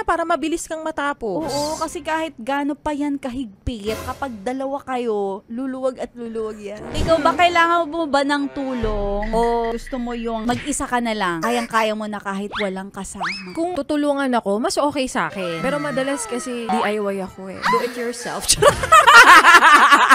para mabilis kang matapos. Oo, kasi kahit gaano pa yan kahigpit, kapag dalawa kayo, luluwag at luluwag yan. Ikaw ba, kailangan mo ba ng tulong? O gusto mo yung mag-isa ka na lang? Kayang-kaya mo na kahit walang kasama. Kung tutulungan ako, mas okay sa akin. Pero madalas kasi DIY ako eh. Do it yourself.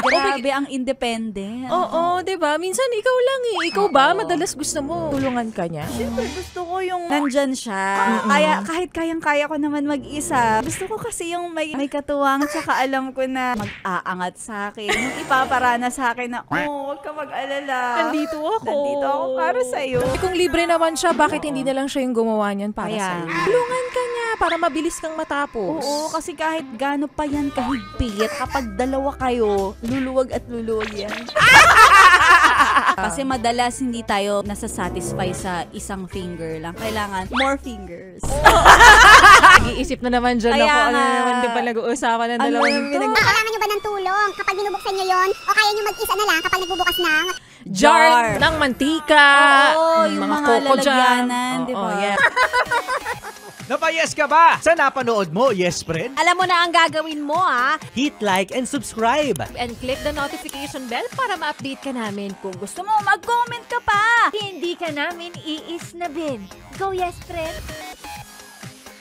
Grabe ang independent. Oo, 'di ba? Minsan ikaw lang eh. Ikaw ba madalas gusto mo tulungan ka niya? Siyempre, gusto ko yung nandyan siya. Kaya, kahit kayang-kaya ko naman mag-isa. Gusto ko kasi yung may katuwang, tsaka alam ko na mag-aangat sa akin. Yung ipaparana sa akin na, huwag ka mag-alala. Nandito ako. Nandito ako para sa'yo. Eh, kung libre naman siya, bakit hindi na lang siya yung gumawa niyan para sa'yo? Tulungan ka niya para mabilis kang matapos. Oo, kasi kahit gaano pa yan kahigpit, kapag dalawa kayo, luluwag at luluwag yan. Kasi madalas hindi tayo nasasatisfy sa isang finger lang. Kailangan more fingers. Iisip na naman dyan Kaya ako. Ano nga. naman din pa nag-uusapan ng dalawang to? Kailangan nyo ba ng tulong kapag binubuksan nyo yon? O kaya nyo mag-isa na lang kapag nagbubukas ng Jar ng mantika. Oo, yung mga coco jam. lalagyanan, di Oo, ba? yeah. Napayes ka ba sa napanood mo, Yes Friend? Alam mo na ang gagawin mo, ha? Hit like and subscribe. And click the notification bell para ma-update ka namin. Kung Gusto mo, mag-comment ka pa! hindi ka namin iisnabin. Go, yes, friend!